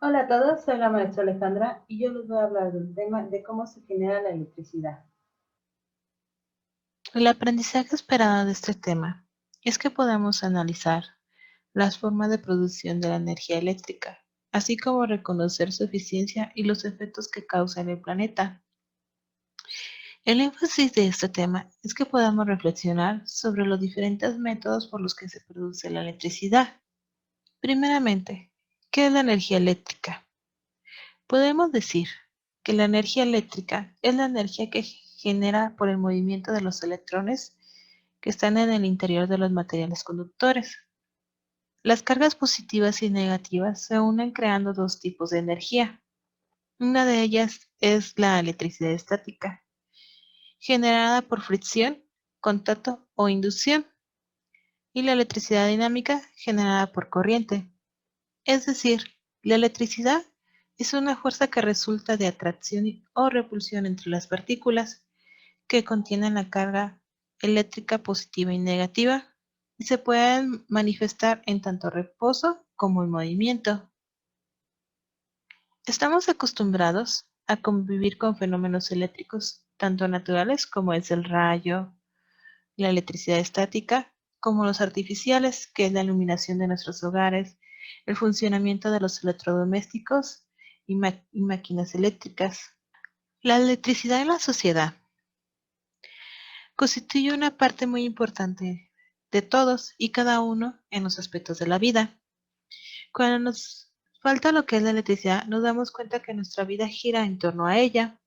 Hola a todos, soy la maestra Alejandra y yo les voy a hablar del tema de cómo se genera la electricidad. El aprendizaje esperado de este tema es que podamos analizar las formas de producción de la energía eléctrica, así como reconocer su eficiencia y los efectos que causa en el planeta. El énfasis de este tema es que podamos reflexionar sobre los diferentes métodos por los que se produce la electricidad. Primeramente, ¿qué es la energía eléctrica? Podemos decir que la energía eléctrica es la energía que genera por el movimiento de los electrones que están en el interior de los materiales conductores. Las cargas positivas y negativas se unen creando dos tipos de energía. Una de ellas es la electricidad estática, generada por fricción, contacto o inducción, y la electricidad dinámica, generada por corriente. Es decir, la electricidad es una fuerza que resulta de atracción o repulsión entre las partículas que contienen la carga eléctrica positiva y negativa y se pueden manifestar en tanto reposo como en movimiento. Estamos acostumbrados a convivir con fenómenos eléctricos tanto naturales como es el rayo, la electricidad estática, como los artificiales, que es la iluminación de nuestros hogares, el funcionamiento de los electrodomésticos y máquinas eléctricas. La electricidad en la sociedad constituye una parte muy importante de todos y cada uno en los aspectos de la vida. Cuando nos falta lo que es la electricidad, nos damos cuenta que nuestra vida gira en torno a ella.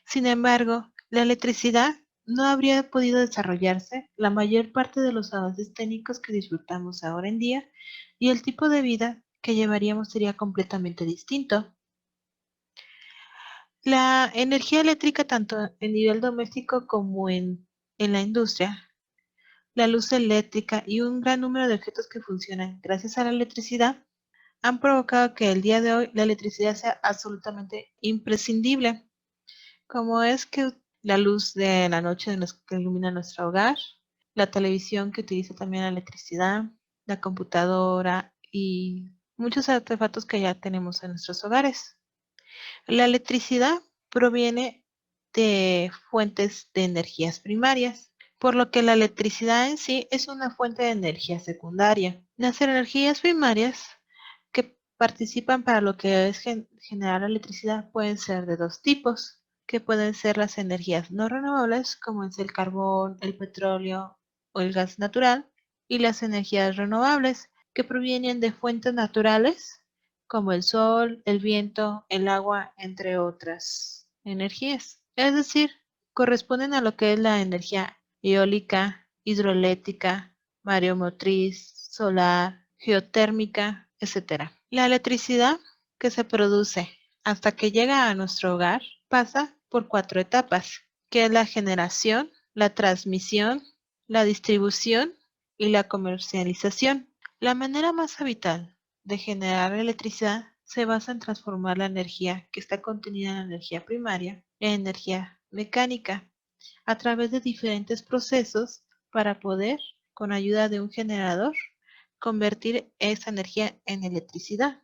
Sin embargo, la electricidad no habría podido desarrollarse la mayor parte de los avances técnicos que disfrutamos ahora en día y el tipo de vida que llevaríamos sería completamente distinto. La energía eléctrica, tanto en nivel doméstico como en la industria, la luz eléctrica y un gran número de objetos que funcionan gracias a la electricidad han provocado que el día de hoy la electricidad sea absolutamente imprescindible, como es que la luz de la noche que ilumina nuestro hogar, la televisión que utiliza también la electricidad, la computadora y muchos artefactos que ya tenemos en nuestros hogares. La electricidad proviene de fuentes de energías primarias, por lo que la electricidad en sí es una fuente de energía secundaria. Las energías primarias que participan para lo que es generar electricidad pueden ser de dos tipos, que pueden ser las energías no renovables, como es el carbón, el petróleo o el gas natural, y las energías renovables, que provienen de fuentes naturales, como el sol, el viento, el agua, entre otras energías. Es decir, corresponden a lo que es la energía eólica, hidroeléctrica, mareomotriz, solar, geotérmica, etc. La electricidad que se produce hasta que llega a nuestro hogar pasa por cuatro etapas, que es la generación, la transmisión, la distribución y la comercialización. La manera más habitual de generar electricidad se basa en transformar la energía que está contenida en la energía primaria en energía mecánica a través de diferentes procesos para poder, con ayuda de un generador, convertir esa energía en electricidad.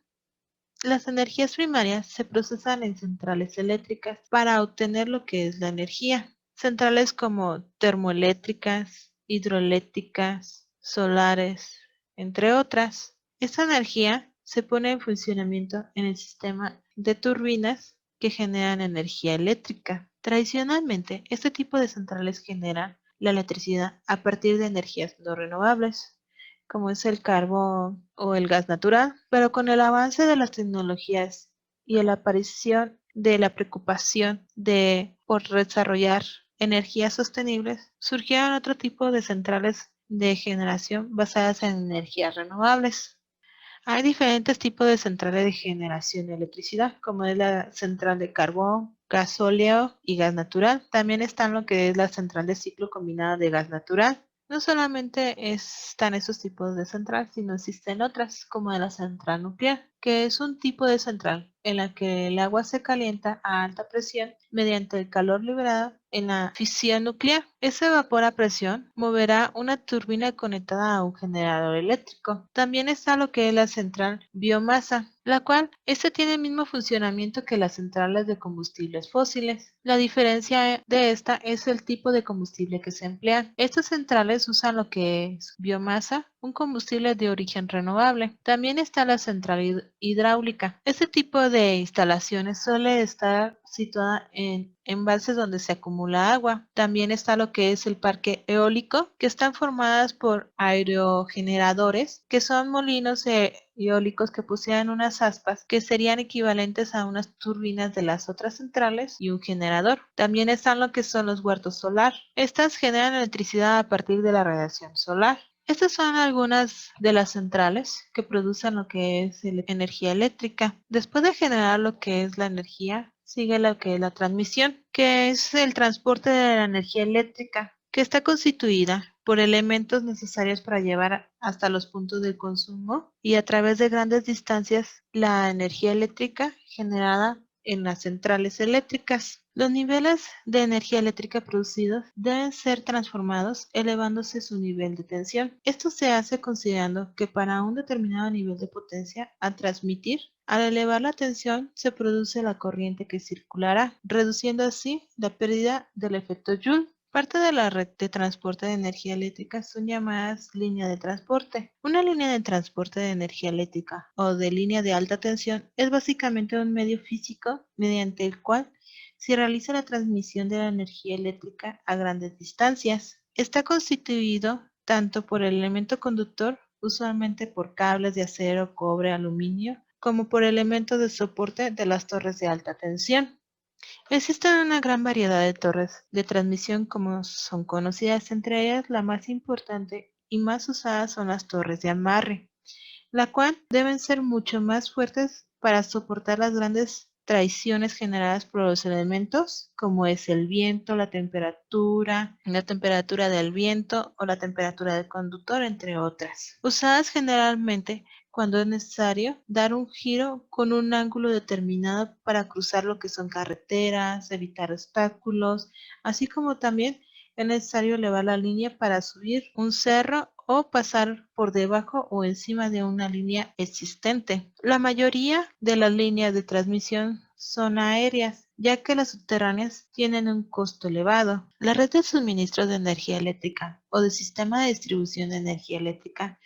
Las energías primarias se procesan en centrales eléctricas para obtener lo que es la energía. Centrales como termoeléctricas, hidroeléctricas, solares, entre otras. Esta energía se pone en funcionamiento en el sistema de turbinas que generan energía eléctrica. Tradicionalmente, este tipo de centrales generan la electricidad a partir de energías no renovables, como es el carbón o el gas natural, pero con el avance de las tecnologías y la aparición de la preocupación por desarrollar energías sostenibles, surgieron otro tipo de centrales de generación basadas en energías renovables. Hay diferentes tipos de centrales de generación de electricidad, como es la central de carbón, gasóleo y gas natural. También están lo que es la central de ciclo combinado de gas natural. No solamente están esos tipos de central, sino existen otras, como la central nuclear. que es un tipo de central en la que el agua se calienta a alta presión mediante el calor liberado en la fisión nuclear. Ese vapor a presión moverá una turbina conectada a un generador eléctrico. También está lo que es la central biomasa, la cual tiene el mismo funcionamiento que las centrales de combustibles fósiles. La diferencia de esta es el tipo de combustible que se emplea. Estas centrales usan lo que es biomasa, un combustible de origen renovable. También está la central hidráulica. Este tipo de instalaciones suele estar situada en embalses donde se acumula agua. También está lo que es el parque eólico, que están formadas por aerogeneradores, que son molinos eólicos que poseen unas aspas que serían equivalentes a unas turbinas de las otras centrales y un generador. También están lo que son los huertos solar. Estas generan electricidad a partir de la radiación solar. Estas son algunas de las centrales que producen lo que es energía eléctrica. Después de generar lo que es la energía, sigue lo que es la transmisión, que es el transporte de la energía eléctrica, que está constituida por elementos necesarios para llevar hasta los puntos de consumo y a través de grandes distancias la energía eléctrica generada en las centrales eléctricas. Los niveles de energía eléctrica producidos deben ser transformados elevándose su nivel de tensión. Esto se hace considerando que para un determinado nivel de potencia a transmitir, al elevar la tensión se produce la corriente que circulará, reduciendo así la pérdida del efecto Joule. Parte de la red de transporte de energía eléctrica son llamadas líneas de transporte. Una línea de transporte de energía eléctrica o de línea de alta tensión es básicamente un medio físico mediante el cual se realiza la transmisión de la energía eléctrica a grandes distancias. Está constituido tanto por el elemento conductor, usualmente por cables de acero, cobre, aluminio, como por elementos de soporte de las torres de alta tensión. Existen una gran variedad de torres de transmisión como son conocidas, entre ellas la más importante y más usada son las torres de amarre, la cual deben ser mucho más fuertes para soportar las grandes traiciones generadas por los elementos, como es el viento, la temperatura del viento o la temperatura del conductor, entre otras. Usadas generalmente cuando es necesario dar un giro con un ángulo determinado para cruzar lo que son carreteras, evitar obstáculos, así como también es necesario elevar la línea para subir un cerro o pasar por debajo o encima de una línea existente. La mayoría de las líneas de transmisión son aéreas, ya que las subterráneas tienen un costo elevado. La red de suministro de energía eléctrica o de sistema de distribución de energía eléctrica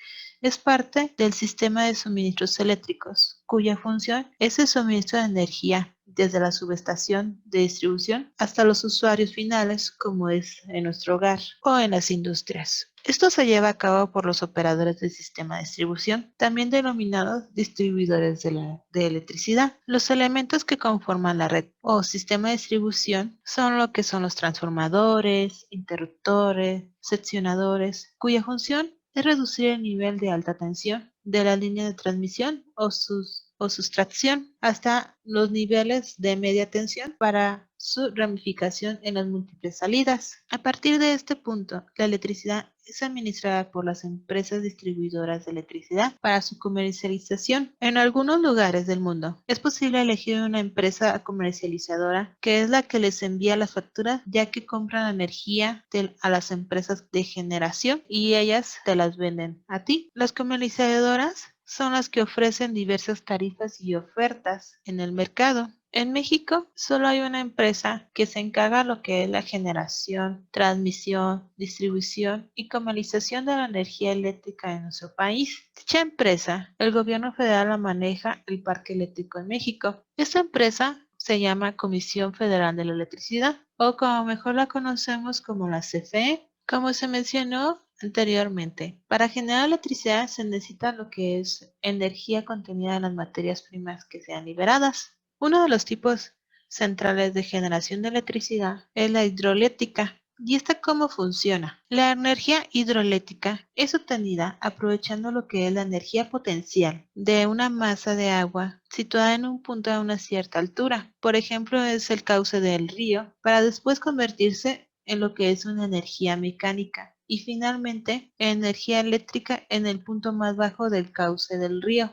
es parte del sistema de suministros eléctricos, cuya función es el suministro de energía desde la subestación de distribución hasta los usuarios finales, como es en nuestro hogar o en las industrias. Esto se lleva a cabo por los operadores del sistema de distribución, también denominados distribuidores de electricidad. Los elementos que conforman la red o sistema de distribución son lo que son los transformadores, interruptores, seccionadores, cuya función es reducir el nivel de alta tensión de la línea de transmisión o sustracción hasta los niveles de media tensión para su ramificación en las múltiples salidas. A partir de este punto, la electricidad es administrada por las empresas distribuidoras de electricidad para su comercialización. En algunos lugares del mundo es posible elegir una empresa comercializadora que es la que les envía las facturas, ya que compran la energía a las empresas de generación y ellas te las venden a ti. Las comercializadoras son las que ofrecen diversas tarifas y ofertas en el mercado. En México solo hay una empresa que se encarga de lo que es la generación, transmisión, distribución y comercialización de la energía eléctrica en nuestro país. Dicha empresa, el gobierno federal la maneja el parque eléctrico en México. Esta empresa se llama Comisión Federal de la Electricidad, o como mejor la conocemos como la CFE. Como se mencionó anteriormente, para generar electricidad se necesita lo que es energía contenida en las materias primas que sean liberadas. Uno de los tipos centrales de generación de electricidad es la hidroeléctrica. ¿Y esta cómo funciona? La energía hidroeléctrica es obtenida aprovechando lo que es la energía potencial de una masa de agua situada en un punto a una cierta altura. Por ejemplo, es el cauce del río, para después convertirse en lo que es una energía mecánica y finalmente energía eléctrica en el punto más bajo del cauce del río.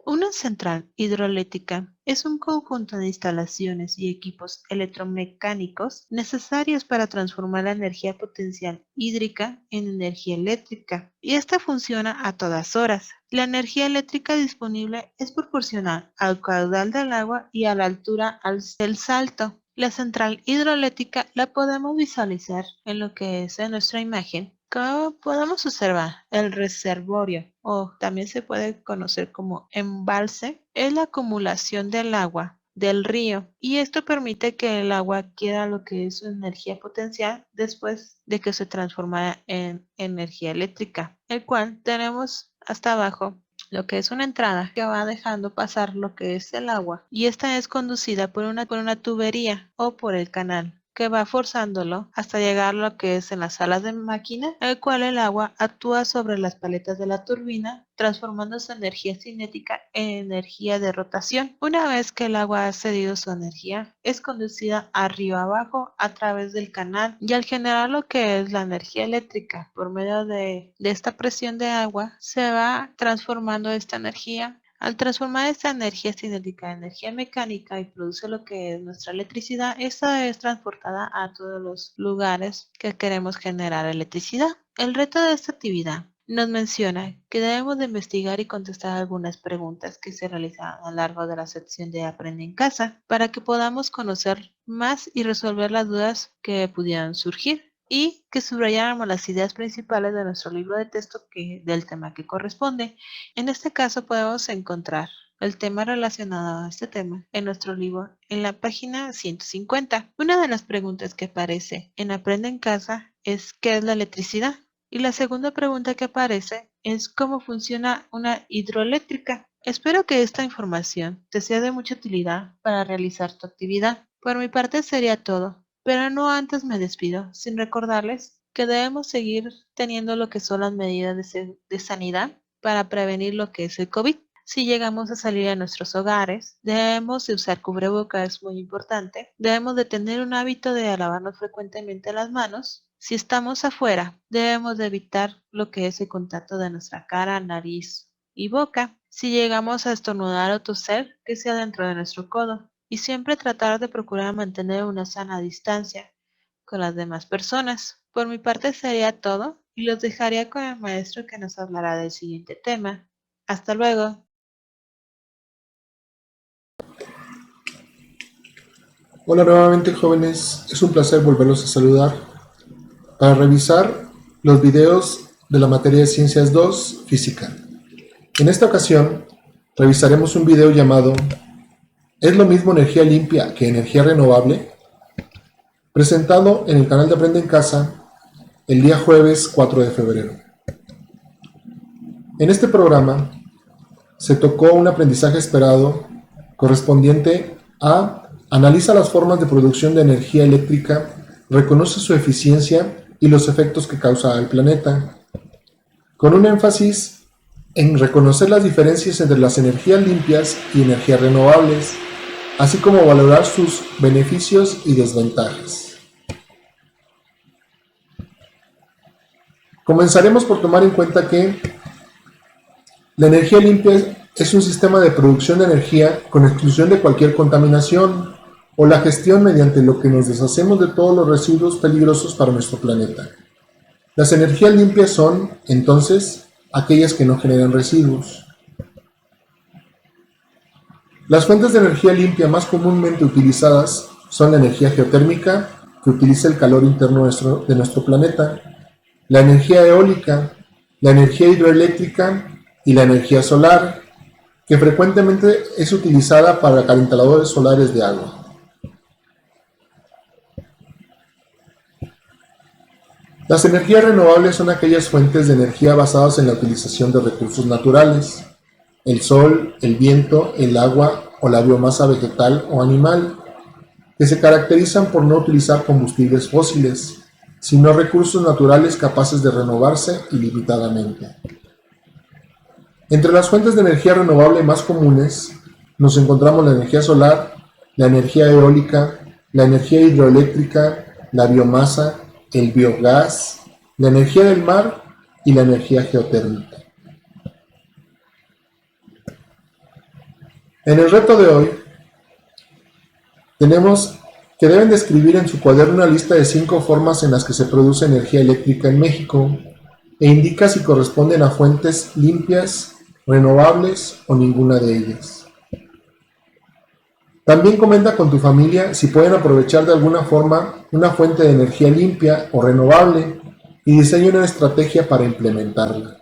Una central hidroeléctrica es un conjunto de instalaciones y equipos electromecánicos necesarios para transformar la energía potencial hídrica en energía eléctrica, y esta funciona a todas horas. La energía eléctrica disponible es proporcional al caudal del agua y a la altura del salto. La central hidroeléctrica la podemos visualizar en lo que es en nuestra imagen. Como podemos observar, el reservorio, o también se puede conocer como embalse, es la acumulación del agua del río, y esto permite que el agua adquiera lo que es su energía potencial después de que se transforma en energía eléctrica, el cual tenemos hasta abajo lo que es una entrada que va dejando pasar lo que es el agua, y esta es conducida por una tubería o por el canal, que va forzándolo hasta llegar a lo que es en las salas de máquina, el cual el agua actúa sobre las paletas de la turbina, transformando su energía cinética en energía de rotación. Una vez que el agua ha cedido su energía, es conducida arriba abajo a través del canal, y al generar lo que es la energía eléctrica por medio de esta presión de agua, se va transformando esta energía. Al transformar esta energía cinética en energía mecánica y produce lo que es nuestra electricidad, esta es transportada a todos los lugares que queremos generar electricidad. El reto de esta actividad nos menciona que debemos de investigar y contestar algunas preguntas que se realizan a lo largo de la sección de Aprende en Casa para que podamos conocer más y resolver las dudas que pudieran surgir, y que subrayáramos las ideas principales de nuestro libro de texto del tema que corresponde. En este caso podemos encontrar el tema relacionado a este tema en nuestro libro en la página 150. Una de las preguntas que aparece en Aprende en Casa es ¿qué es la electricidad? Y la segunda pregunta que aparece es ¿cómo funciona una hidroeléctrica? Espero que esta información te sea de mucha utilidad para realizar tu actividad. Por mi parte sería todo. Pero no antes me despido, sin recordarles que debemos seguir teniendo lo que son las medidas de sanidad para prevenir lo que es el COVID. Si llegamos a salir a nuestros hogares, debemos de usar cubrebocas, es muy importante. Debemos de tener un hábito de lavarnos frecuentemente las manos. Si estamos afuera, debemos de evitar lo que es el contacto de nuestra cara, nariz y boca. Si llegamos a estornudar o toser, que sea dentro de nuestro codo. Y siempre tratar de procurar mantener una sana distancia con las demás personas. Por mi parte sería todo, y los dejaría con el maestro que nos hablará del siguiente tema. Hasta luego. Hola nuevamente, jóvenes, es un placer volverlos a saludar para revisar los videos de la materia de Ciencias 2, Física. En esta ocasión revisaremos un video llamado ¿Es lo mismo energía limpia que energía renovable?, presentado en el canal de Aprende en Casa el día jueves 4 de febrero. En este programa se tocó un aprendizaje esperado correspondiente a analiza las formas de producción de energía eléctrica, reconoce su eficiencia y los efectos que causa al planeta, con un énfasis en reconocer las diferencias entre las energías limpias y energías renovables, así como valorar sus beneficios y desventajas. Comenzaremos por tomar en cuenta que la energía limpia es un sistema de producción de energía con exclusión de cualquier contaminación o la gestión mediante lo que nos deshacemos de todos los residuos peligrosos para nuestro planeta. Las energías limpias son, entonces, aquellas que no generan residuos. Las fuentes de energía limpia más comúnmente utilizadas son la energía geotérmica, que utiliza el calor interno de nuestro planeta, la energía eólica, la energía hidroeléctrica y la energía solar, que frecuentemente es utilizada para calentadores solares de agua. Las energías renovables son aquellas fuentes de energía basadas en la utilización de recursos naturales, el sol, el viento, el agua o la biomasa vegetal o animal, que se caracterizan por no utilizar combustibles fósiles, sino recursos naturales capaces de renovarse ilimitadamente. Entre las fuentes de energía renovable más comunes nos encontramos la energía solar, la energía eólica, la energía hidroeléctrica, la biomasa, el biogás, la energía del mar y la energía geotérmica. En el reto de hoy, tenemos que deben de escribir en su cuaderno una lista de 5 formas en las que se produce energía eléctrica en México e indica si corresponden a fuentes limpias, renovables o ninguna de ellas. También comenta con tu familia si pueden aprovechar de alguna forma una fuente de energía limpia o renovable y diseña una estrategia para implementarla.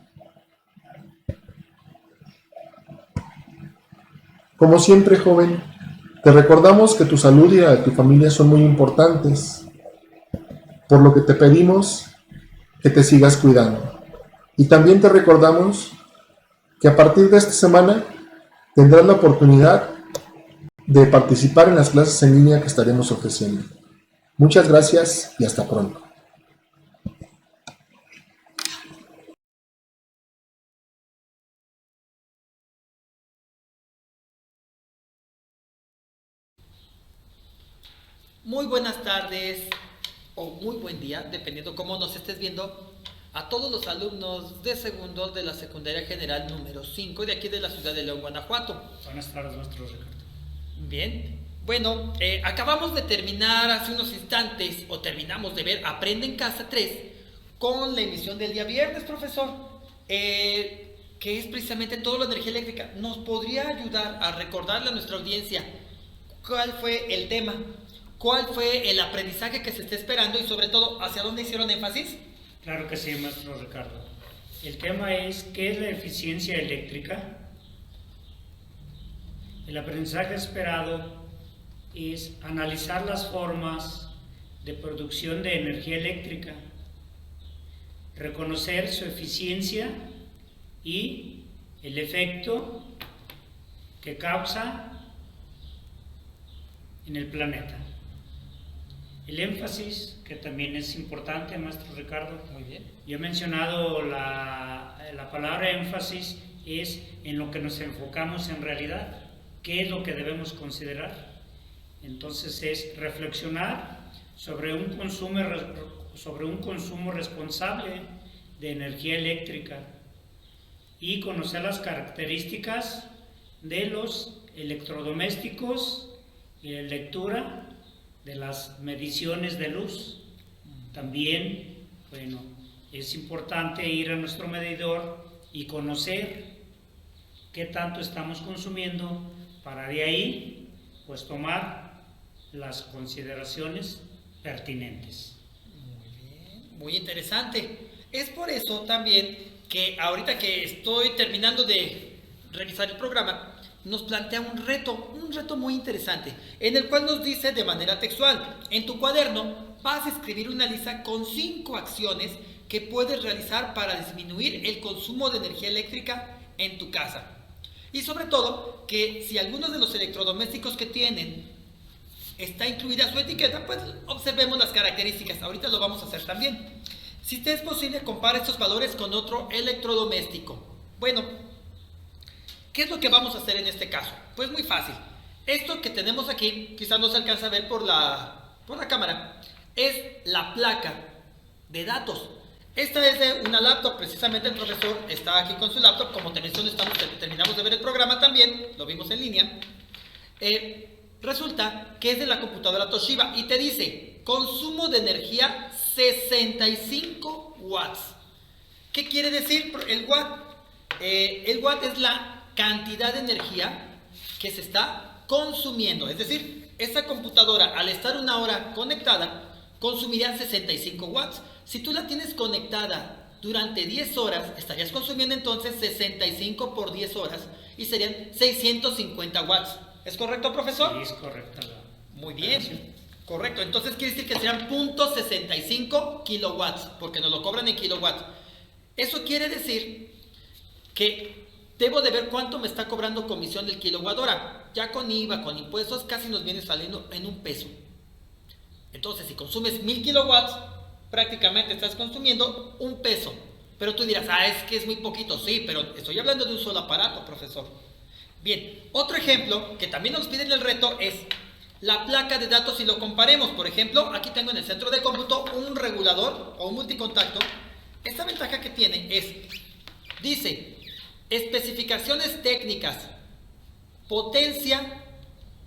Como siempre, joven, te recordamos que tu salud y la de tu familia son muy importantes, por lo que te pedimos que te sigas cuidando. Y también te recordamos que a partir de esta semana tendrás la oportunidad de participar en las clases en línea que estaremos ofreciendo. Muchas gracias y hasta pronto. Muy buenas tardes o muy buen día, dependiendo cómo nos estés viendo, a todos los alumnos de segundo de la Secundaria General número 5 de aquí de la ciudad de León, Guanajuato. Buenas tardes, maestro Ricardo. Bien, bueno, acabamos de terminar hace unos instantes, o terminamos de ver Aprende en Casa 3 con la emisión del día viernes, profesor, que es precisamente todo la energía eléctrica. ¿Nos podría ayudar a recordarle a nuestra audiencia cuál fue el tema? ¿Cuál fue el aprendizaje que se está esperando y sobre todo hacia dónde hicieron énfasis? Claro que sí, maestro Ricardo. El tema es ¿qué es la eficiencia eléctrica? El aprendizaje esperado es analizar las formas de producción de energía eléctrica, reconocer su eficiencia y el efecto que causa en el planeta. El énfasis, que también es importante, maestro Ricardo. Muy bien. Yo he mencionado la palabra énfasis, es en lo que nos enfocamos en realidad, qué es lo que debemos considerar. Entonces es reflexionar sobre un consumo responsable de energía eléctrica y conocer las características de los electrodomésticos y la lectura de las mediciones de luz. También, bueno, es importante ir a nuestro medidor y conocer qué tanto estamos consumiendo para de ahí, pues, tomar las consideraciones pertinentes. Muy bien, muy interesante. Es por eso también que ahorita que estoy terminando de revisar el programa, nos plantea un reto muy interesante, en el cual nos dice de manera textual: en tu cuaderno vas a escribir una lista con 5 acciones que puedes realizar para disminuir el consumo de energía eléctrica en tu casa. Y sobre todo, que si algunos de los electrodomésticos que tienen está incluida su etiqueta, pues observemos las características. Ahorita lo vamos a hacer también. Si te es posible, compara estos valores con otro electrodoméstico. Bueno, ¿qué es lo que vamos a hacer en este caso? Pues muy fácil. Esto que tenemos aquí, quizás no se alcanza a ver por la cámara, es la placa de datos. Esta es de una laptop, precisamente el profesor está aquí con su laptop, como terminamos de ver el programa también, lo vimos en línea. Resulta que es de la computadora Toshiba y te dice consumo de energía 65 watts. ¿Qué quiere decir el watt? El watt es la cantidad de energía que se está consumiendo, es decir, esta computadora al estar una hora conectada consumiría 65 watts. Si tú la tienes conectada durante 10 horas, estarías consumiendo entonces 65 por 10 horas y serían 650 watts. ¿Es correcto, profesor? Sí, es correcto. Muy bien, correcto. Entonces quiere decir que serán 0.65 kilowatts, porque nos lo cobran en kilowatts. Eso quiere decir que debo de ver cuánto me está cobrando comisión del kilowatt hora. Ya con IVA, con impuestos, casi nos viene saliendo en $1. Entonces, si consumes 1000 kilowatts, prácticamente estás consumiendo $1. Pero tú dirás, es que es muy poquito. Sí, pero estoy hablando de un solo aparato, profesor. Bien, otro ejemplo que también nos piden el reto es la placa de datos. Si lo comparemos, por ejemplo, aquí tengo en el centro de cómputo un regulador o un multicontacto. Esta ventaja que tiene es, dice, especificaciones técnicas, potencia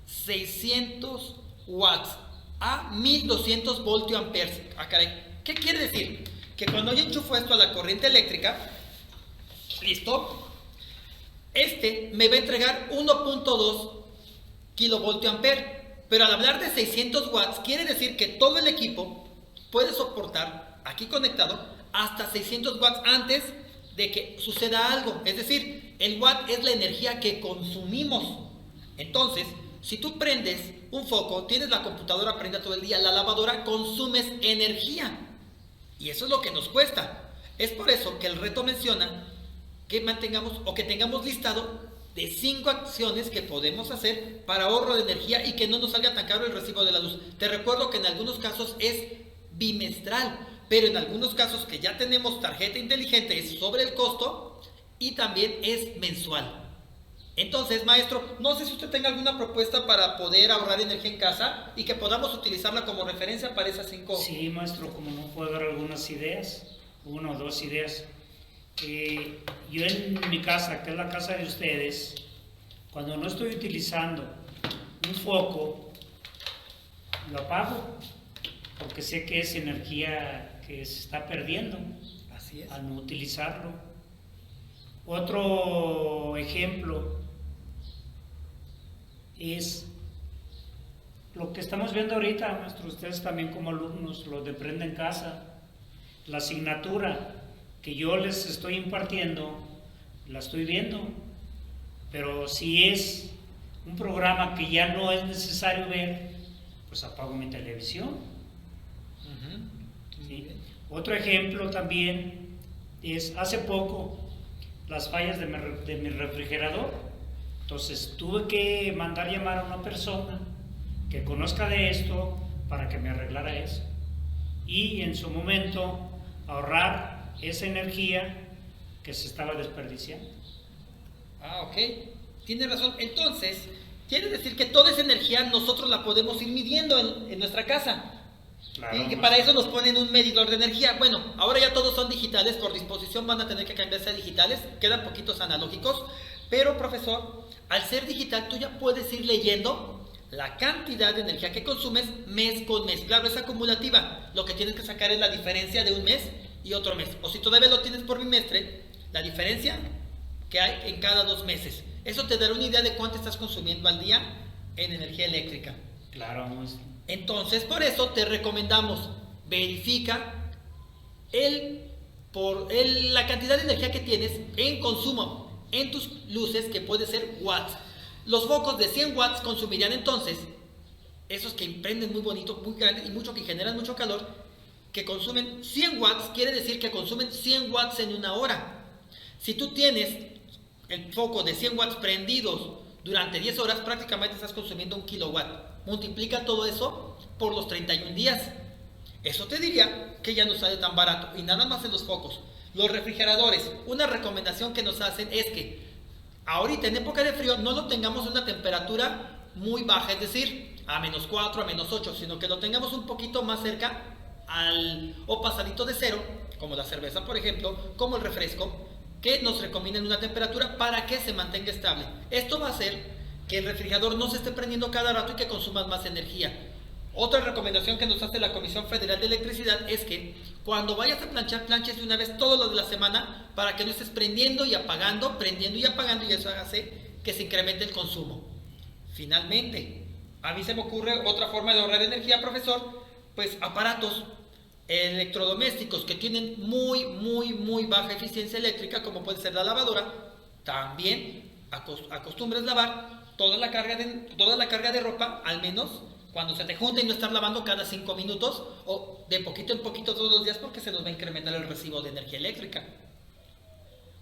600 watts a 1200 voltiamperes. Ah, caray. ¿Qué quiere decir? Que cuando yo enchufo esto a la corriente eléctrica, listo, este me va a entregar 1.2 kilovoltiamperes. Pero al hablar de 600 watts, quiere decir que todo el equipo puede soportar, aquí conectado, hasta 600 watts antes de que suceda algo. Es decir, el watt es la energía que consumimos. Entonces, si tú prendes un foco, tienes la computadora prendida todo el día, la lavadora, consumes energía. Y eso es lo que nos cuesta. Es por eso que el reto menciona que mantengamos o que tengamos listado de 5 acciones que podemos hacer para ahorro de energía y que no nos salga tan caro el recibo de la luz. Te recuerdo que en algunos casos es bimestral, pero en algunos casos que ya tenemos tarjeta inteligente es sobre el costo y también es mensual. Entonces, maestro, no sé si usted tenga alguna propuesta para poder ahorrar energía en casa y que podamos utilizarla como referencia para esas 5. Sí, maestro, como no puedo dar algunas ideas, 1 o 2 ideas. Yo en mi casa, que es la casa de ustedes, cuando no estoy utilizando un foco, lo apago, porque sé que es energía que se está perdiendo. Así es. Al no utilizarlo. Otro ejemplo es lo que estamos viendo ahorita, maestro, ustedes también como alumnos, lo de Prende en Casa, la asignatura que yo les estoy impartiendo, la estoy viendo, pero si es un programa que ya no es necesario ver, pues apago mi televisión. ¿Sí? Otro ejemplo también es, hace poco, las fallas de mi refrigerador. Entonces tuve que mandar llamar a una persona que conozca de esto para que me arreglara eso. Y en su momento ahorrar esa energía que se estaba desperdiciando. Ah, ok. Tiene razón. Entonces, quiere decir que toda esa energía nosotros la podemos ir midiendo en nuestra casa. Claro, Y que para eso nos ponen un medidor de energía. Bueno, ahora ya todos son digitales, por disposición van a tener que cambiarse a digitales, quedan poquitos analógicos, pero profesor, al ser digital tú ya puedes ir leyendo la cantidad de energía que consumes mes con mes. Claro, es acumulativa, lo que tienes que sacar es la diferencia de un mes y otro mes, o si todavía lo tienes por bimestre, la diferencia que hay en cada 2 meses. Eso te dará una idea de cuánto estás consumiendo al día en energía eléctrica. Claro, maestro. Entonces, por eso te recomendamos, verifica la cantidad de energía que tienes en consumo en tus luces, que puede ser watts. Los focos de 100 watts consumirían entonces, esos que prenden muy bonito, muy grandes y mucho, que generan mucho calor, que consumen 100 watts, quiere decir que consumen 100 watts en una hora. Si tú tienes el foco de 100 watts prendidos durante 10 horas, prácticamente estás consumiendo 1 kilowatt. Multiplica todo eso por los 31 días. Eso te diría que ya no sale tan barato. Y nada más en los focos. Los refrigeradores, una recomendación que nos hacen es que ahorita en época de frío no lo tengamos a una temperatura muy baja, es decir, a -4, a -8, sino que lo tengamos un poquito más cerca o pasadito de cero, como la cerveza, por ejemplo, como el refresco, que nos recomienden una temperatura para que se mantenga estable. Esto va a hacer que el refrigerador no se esté prendiendo cada rato y que consumas más energía. Otra recomendación que nos hace la Comisión Federal de Electricidad es que cuando vayas a planchar, planches de una vez todo lo de la semana para que no estés prendiendo y apagando, y eso hace que se incremente el consumo. Finalmente, a mí se me ocurre otra forma de ahorrar energía, profesor, pues aparatos electrodomésticos que tienen muy baja eficiencia eléctrica, como puede ser la lavadora. También acostumbres lavar toda la carga de ropa, al menos cuando se te junta, y no estar lavando cada 5 minutos o de poquito en poquito todos los días, porque se nos va a incrementar el recibo de energía eléctrica.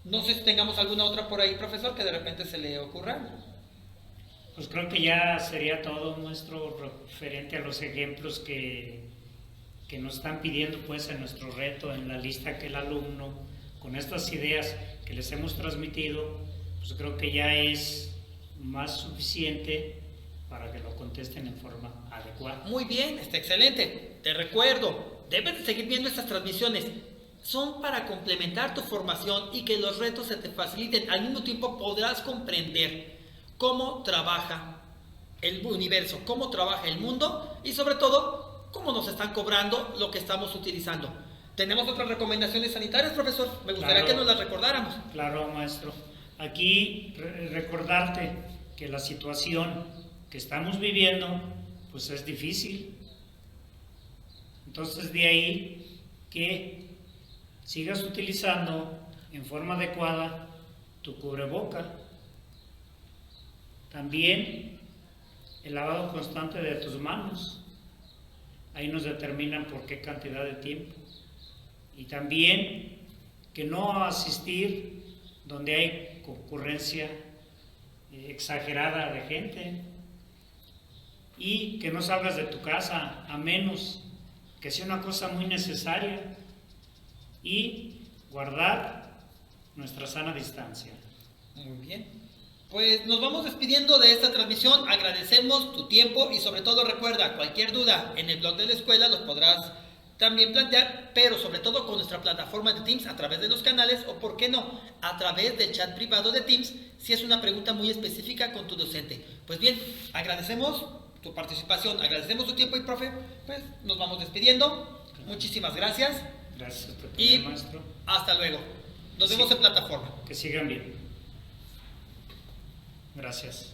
No sé si tengamos alguna otra por ahí, profesor, que de repente se le ocurra. Pues creo que ya sería todo nuestro referente a los ejemplos que nos están pidiendo pues en nuestro reto, en la lista que el alumno, con estas ideas que les hemos transmitido, pues creo que ya es más suficiente para que lo contesten en forma adecuada. Muy bien, está excelente. Te recuerdo, debes de seguir viendo estas transmisiones. Son para complementar tu formación y que los retos se te faciliten. Al mismo tiempo podrás comprender cómo trabaja el universo, cómo trabaja el mundo y sobre todo, cómo nos están cobrando lo que estamos utilizando. ¿Tenemos otras recomendaciones sanitarias, profesor? Me gustaría que nos las recordáramos. Claro, maestro. Aquí recordarte que la situación que estamos viviendo pues es difícil. Entonces de ahí que sigas utilizando en forma adecuada tu cubreboca. También el lavado constante de tus manos. Ahí nos determinan por qué cantidad de tiempo. Y también que no asistir donde hay concurrencia exagerada de gente. Y que no salgas de tu casa a menos que sea una cosa muy necesaria. Y guardar nuestra sana distancia. Muy bien. Pues nos vamos despidiendo de esta transmisión. Agradecemos tu tiempo y sobre todo recuerda, cualquier duda en el blog de la escuela los podrás también plantear, pero sobre todo con nuestra plataforma de Teams a través de los canales o, por qué no, a través del chat privado de Teams si es una pregunta muy específica con tu docente. Pues bien, agradecemos tu participación, agradecemos tu tiempo y, profe, pues nos vamos despidiendo. Muchísimas gracias. Gracias a ti, Y maestro. hasta luego. Nos vemos en plataforma. Que sigan bien. Gracias.